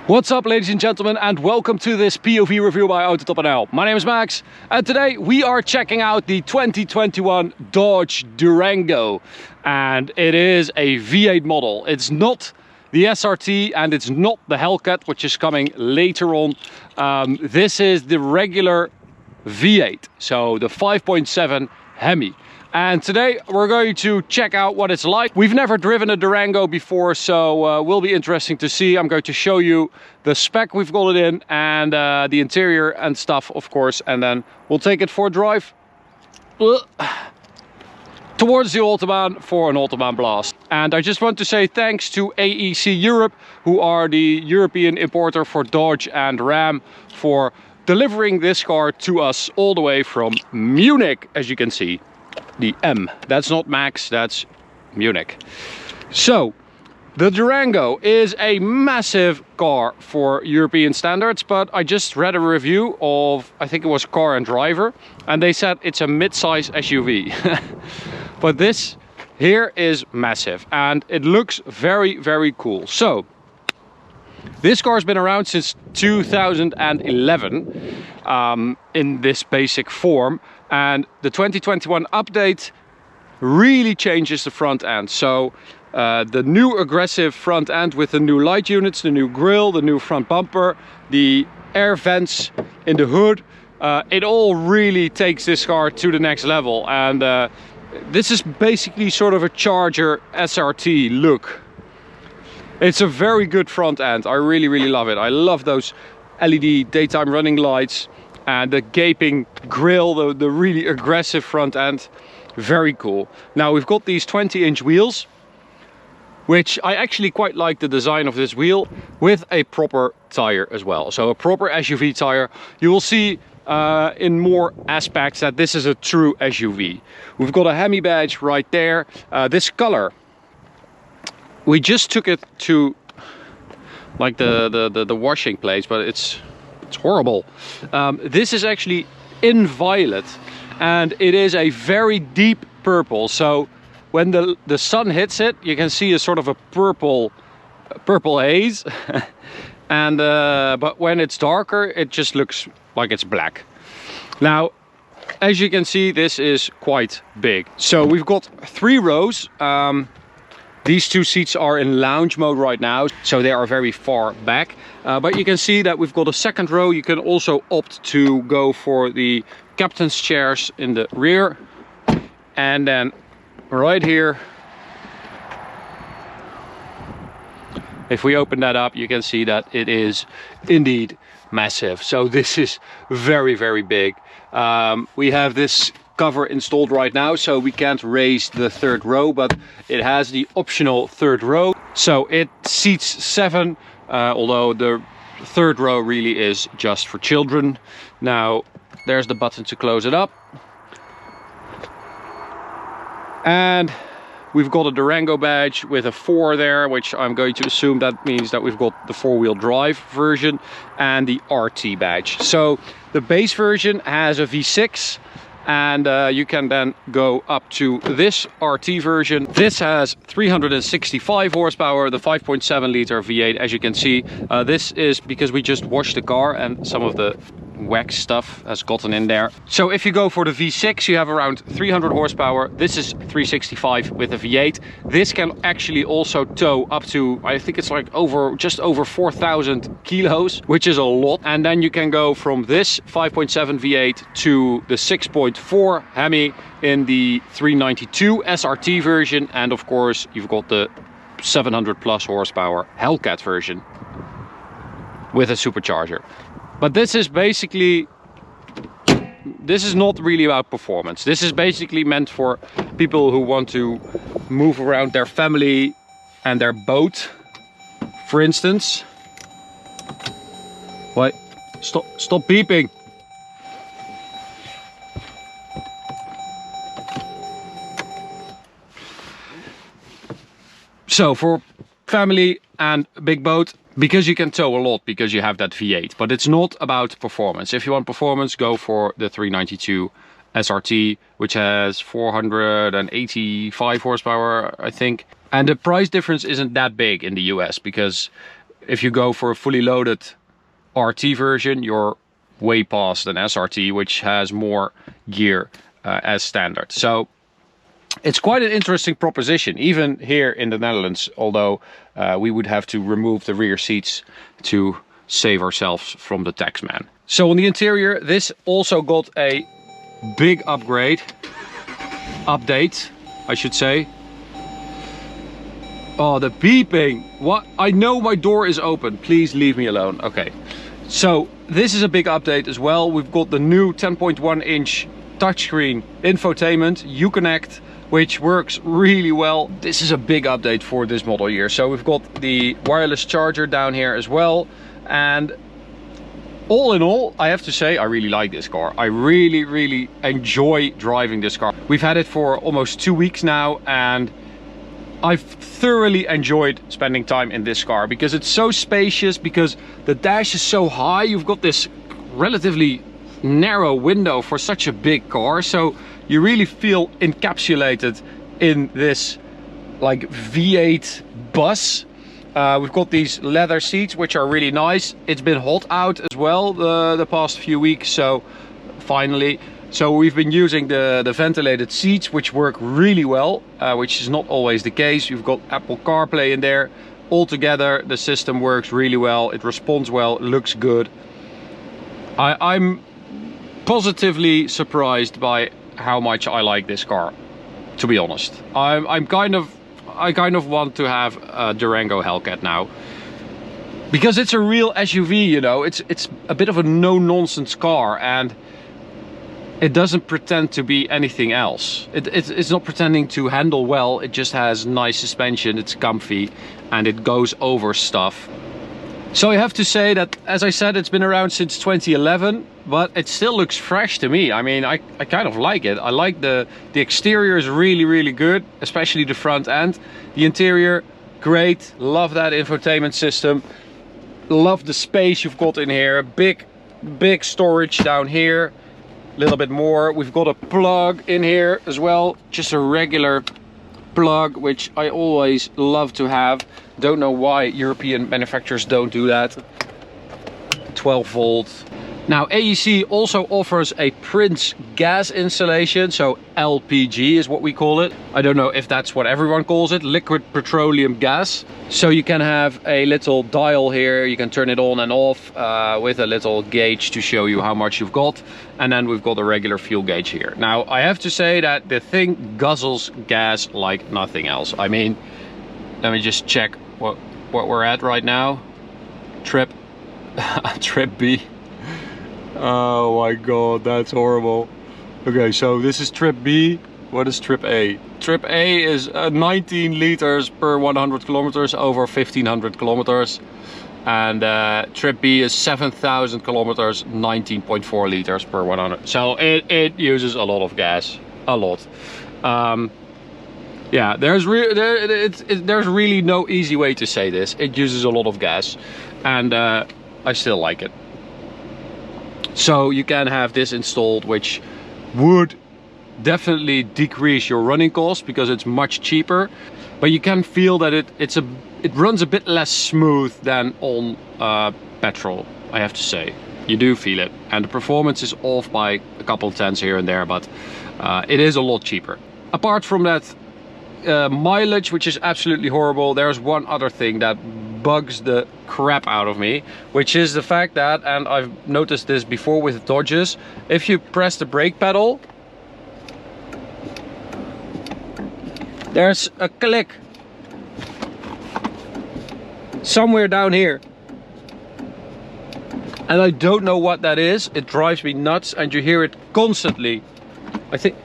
What's up, ladies and gentlemen, and welcome to this POV review by AutoTopNL. My name is Max, and today we are checking out the 2021 Dodge Durango, and it is a V8 model. It's not the SRT and it's not the Hellcat, which is coming later on. This is the regular V8, so the 5.7 HEMI. And today we're going to check out what it's like. We've never driven a Durango before, so will be interesting to see. I'm going to show you the spec we've got it in and the interior and stuff, of course. And then we'll take it for a drive towards the Autobahn for an Autobahn blast. And I just want to say thanks to AEC Europe, who are the European importer for Dodge and Ram, for delivering this car to us all the way from Munich, as you can see. The M, that's not Max, that's Munich. So the Durango is a massive car for European standards, but I just read a review of, I think it was Car and Driver, and they said it's a mid-size SUV. But this here is massive and it looks very, very cool. So this car has been around since 2011 in this basic form. And the 2021 update really changes the front end. So the new aggressive front end with the new light units, the new grille, the new front bumper, the air vents in the hood, it all really takes this car to the next level. And this is basically sort of a Charger SRT look. It's a very good front end. I really, really love it. I love those LED daytime running lights. And the gaping grille, the really aggressive front end, very cool. Now we've got these 20-inch wheels, which I actually quite like the design of this wheel, with a proper tire as well. So a proper SUV tire. You will see in more aspects that this is a true SUV. We've got a HEMI badge right there. This color, we just took it to like the washing place, but it's horrible. This is actually in violet and it is a very deep purple, so when the sun hits it you can see a sort of a purple haze. And but when it's darker it just looks like it's black. Now as you can see, this is quite big. So we've got 3 rows. These 2 seats are in lounge mode right now, so they are very far back. But you can see that we've got a second row. You can also opt to go for the captain's chairs in the rear. And then right here, if we open that up, you can see that it is indeed massive. So this is very, very big. We have this cover installed right now, so we can't raise the 3rd row, but it has the optional 3rd row, so it seats 7, although the 3rd row really is just for children. Now there's the button to close it up, and we've got a Durango badge with a 4 there, which I'm going to assume that means that we've got the 4-wheel drive version, and the RT badge. So the base version has a V6, and you can then go up to this RT version. This has 365 horsepower, the 5.7 liter V8, as you can see. This is because we just washed the car and some of the wax stuff has gotten in there. So if you go for the V6, you have around 300 horsepower. This is 365 with a V8. This can actually also tow up to, I think it's like just over 4,000 kilos, which is a lot. And then you can go from this 5.7 V8 to the 6.4 HEMI in the 392 SRT version. And of course, you've got the 700 plus horsepower Hellcat version with a supercharger. But this is basically, this is not really about performance. This is basically meant for people who want to move around their family and their boat, for instance. What? Stop beeping. So for family and big boat, because you can tow a lot because you have that V8, but it's not about performance. If you want performance, go for the 392 SRT, which has 485 horsepower, I think. And the price difference isn't that big in the US because If you go for a fully loaded RT version, you're way past an SRT, which has more gear as standard. So it's quite an interesting proposition, even here in the Netherlands, although we would have to remove the rear seats to save ourselves from the tax man. So on the interior, this also got a big update, I should say. Oh, the beeping. What? I know my door is open. Please leave me alone. Okay. So this is a big update as well. We've got the new 10.1 inch touchscreen infotainment, Uconnect, which works really well. This is a big update for this model year. So we've got the wireless charger down here as well. And all in all, I have to say, I really like this car. I really enjoy driving this car. We've had it for almost 2 weeks now, and I've thoroughly enjoyed spending time in this car because it's so spacious, because the dash is so high. You've got this relatively narrow window for such a big car, so you really feel encapsulated in this like V8 bus. We've got these leather seats, which are really nice. It's been hot out as well the past few weeks, so finally. So we've been using the ventilated seats, which work really well, which is not always the case. You've got Apple CarPlay in there. Altogether, the system works really well. It responds well, looks good. I'm positively surprised by how much I like this car, to be honest. I kind of want to have a Durango Hellcat now, because it's a real SUV, you know. It's a bit of a no-nonsense car, and it doesn't pretend to be anything else. It's not pretending to handle well. It just has nice suspension, it's comfy, and it goes over stuff. So I have to say that, as I said, it's been around since 2011, but it still looks fresh to me. I mean, I kind of like it. I like the exterior is really good, especially the front end. The interior, great. Love that infotainment system. Love the space you've got in here. Big storage down here. A little bit more. We've got a plug in here as well, just a regular plug, which I always love to have. Don't know why European manufacturers don't do that. 12 volt. Now AEC also offers a Prince gas installation, so LPG is what we call it. I don't know if that's what everyone calls it, liquid petroleum gas. So you can have a little dial here, you can turn it on and off with a little gauge to show you how much you've got. And then we've got a regular fuel gauge here. Now I have to say that the thing guzzles gas like nothing else. I mean, let me just check what we're at right now. Trip B. Oh my god, that's horrible. Okay, so this is trip B. What is trip A? Trip A is 19 liters per 100 kilometers over 1500 kilometers. And trip B is 7,000 kilometers, 19.4 liters per 100. So it uses a lot of gas, a lot. Yeah, there's really no easy way to say this. It uses a lot of gas, and I still like it. So you can have this installed, which would definitely decrease your running costs because it's much cheaper. But you can feel that it runs a bit less smooth than on petrol, I have to say. You do feel it, and the performance is off by a couple of tenths here and there, but it is a lot cheaper. Apart from that mileage, which is absolutely horrible, there's one other thing that bugs the crap out of me, which is the fact that, and I've noticed this before with Dodges, if you press the brake pedal, there's a click somewhere down here, and I don't know what that is. It drives me nuts, and you hear it constantly. I think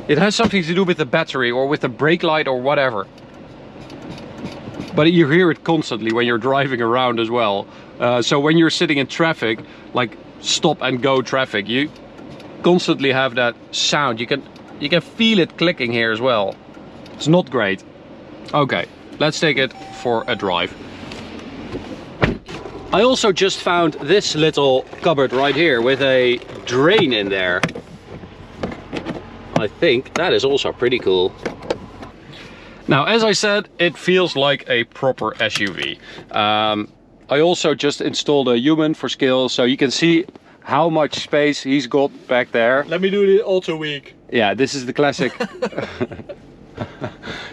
it has something to do with the battery or with the brake light or whatever. But you hear it constantly when you're driving around as well. So when you're sitting in traffic, like stop and go traffic, you constantly have that sound. You can feel it clicking here as well. It's not great. Okay, let's take it for a drive. I also just found this little cupboard right here with a drain in there. I think that is also pretty cool. Now, as I said, it feels like a proper SUV. I also just installed a human for scale, so you can see how much space he's got back there. Let me do the auto week. Yeah, this is the classic.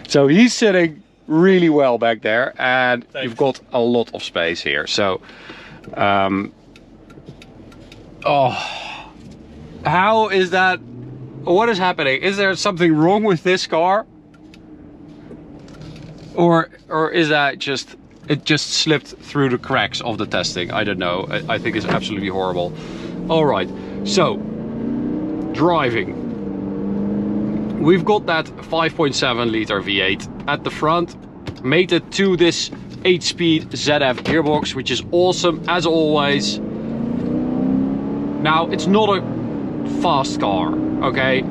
So he's sitting really well back there, and Thanks. You've got a lot of space here. So, oh, how is that? What is happening? Is there something wrong with this car? Or is that just, it just slipped through the cracks of the testing? I don't know. I think it's absolutely horrible. All right, so driving. We've got that 5.7 liter V8 at the front, mated to this 8-speed ZF gearbox, which is awesome as always. Now, it's not a fast car, okay?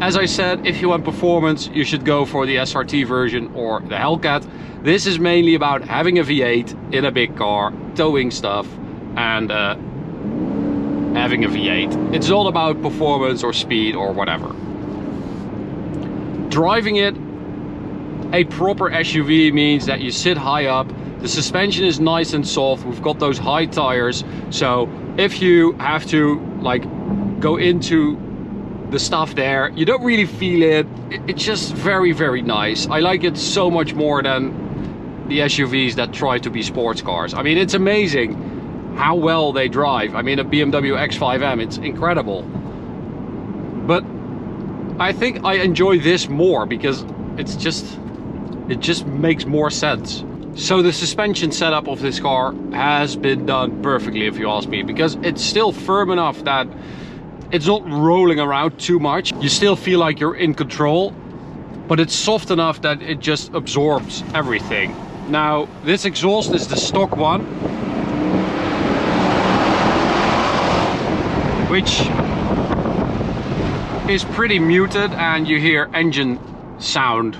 As I said, if you want performance, you should go for the SRT version or the Hellcat. This is mainly about having a V8 in a big car, towing stuff, and having a V8. It's all about performance or speed or whatever. Driving it, a proper SUV means that you sit high up, the suspension is nice and soft, we've got those high tires, so if you have to like go into the stuff there, you don't really feel it. It's just very, very nice. I like it so much more than the SUVs that try to be sports cars. I mean, it's amazing how well they drive. I mean, a BMW X5M, it's incredible. But I think I enjoy this more because it just makes more sense. So the suspension setup of this car has been done perfectly, if you ask me, because it's still firm enough that it's not rolling around too much. You still feel like you're in control, but it's soft enough that it just absorbs everything. Now, this exhaust is the stock one, which is pretty muted, and you hear engine sound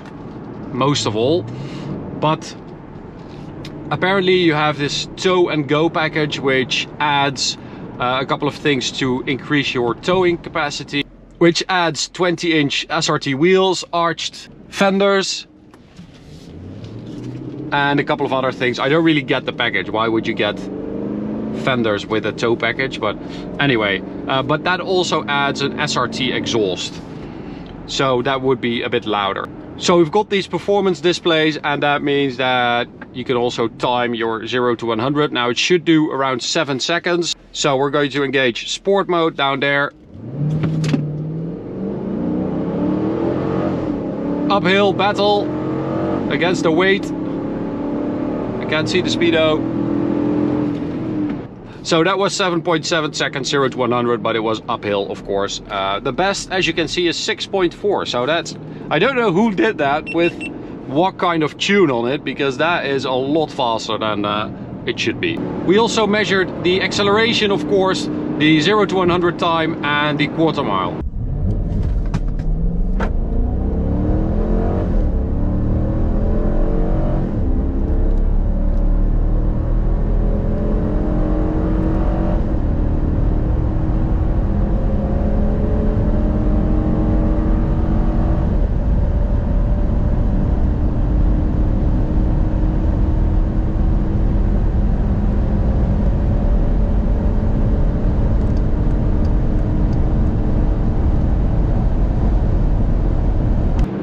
most of all. But apparently you have this tow and go package, which adds a couple of things to increase your towing capacity, which adds 20-inch SRT wheels, arched fenders, and a couple of other things. I don't really get the package. Why would you get fenders with a tow package? But anyway, but that also adds an SRT exhaust, so that would be a bit louder. So we've got these performance displays, and that means that you can also time your 0 to 100. Now it should do around 7 seconds. So we're going to engage sport mode down there. Uphill battle against the weight. I can't see the speedo. So that was 7.7 seconds 0 to 100, but it was uphill, of course. The best, as you can see, is 6.4. So that's, I don't know who did that with what kind of tune on it, because that is a lot faster than it should be. We also measured the acceleration, of course, the 0 to 100 time, and the quarter mile.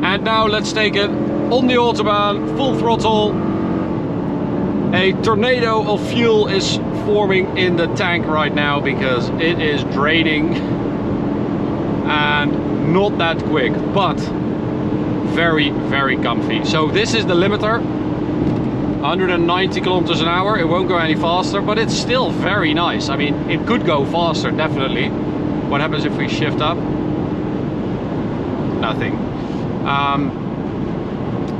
And now let's take it on the Autobahn, full throttle. A tornado of fuel is forming in the tank right now because it is draining, and not that quick, but very, very comfy. So this is the limiter, 190 kilometers an hour. It won't go any faster, but it's still very nice. I mean, it could go faster, definitely. What happens if we shift up? Nothing.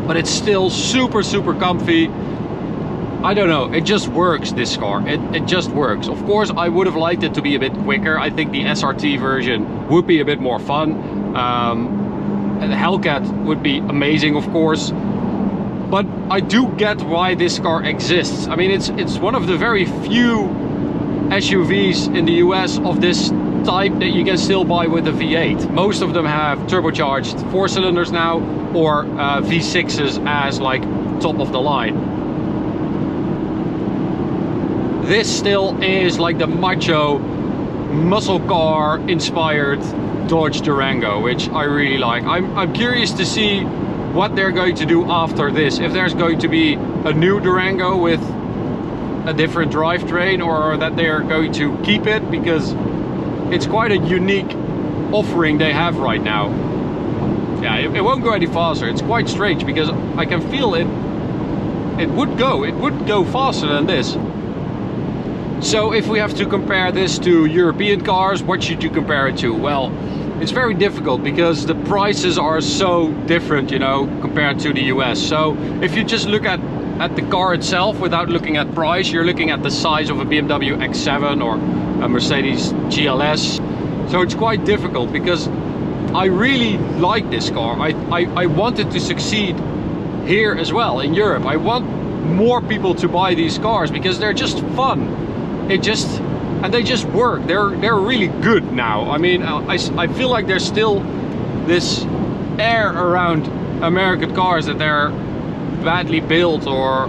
But it's still super, super comfy. I don't know, it just works, this car. It just works. Of course, I would have liked it to be a bit quicker. I think the SRT version would be a bit more fun. The Hellcat would be amazing, of course. But I do get why this car exists. I mean, it's one of the very few SUVs in the US of this type that you can still buy with a V8. Most of them have turbocharged 4 cylinders now, or V6s as like top of the line. this still is like the macho muscle car inspired Dodge Durango, which I really like. I'm curious to see what they're going to do after this. If there's going to be a new Durango with a different drivetrain, or that they're going to keep it, because it's quite a unique offering they have right now. Yeah, it won't go any faster. It's quite strange because I can feel it. It would go faster than this. So if we have to compare this to European cars, what should you compare it to? Well, it's very difficult because the prices are so different, you know, compared to the US. So if you just look at the car itself without looking at price, you're looking at the size of a BMW X7 or a Mercedes GLS. So it's quite difficult because I really like this car. I want it to succeed here as well in Europe. I want more people to buy these cars because they're just fun. And they just work. They're really good now. I mean, I feel like there's still this air around American cars that they're badly built or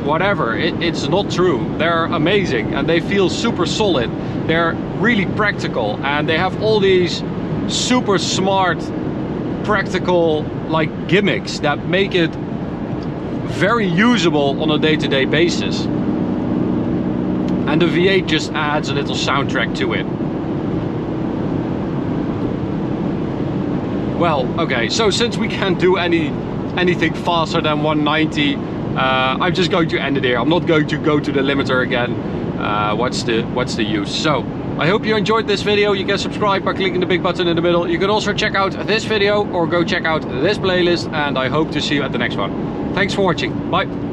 whatever. It's not true. They're amazing and they feel super solid. They're really practical and they have all these super smart practical like gimmicks that make it very usable on a day-to-day basis. And the V8 just adds a little soundtrack to it. Well, okay, so since we can't do anything faster than 190, I'm just going to end it here. I'm not going to go to the limiter again. What's the use? So I hope you enjoyed this video. You can subscribe by clicking the big button in the middle. You can also check out this video or go check out this playlist, and I hope to see you at the next one. Thanks for watching. Bye.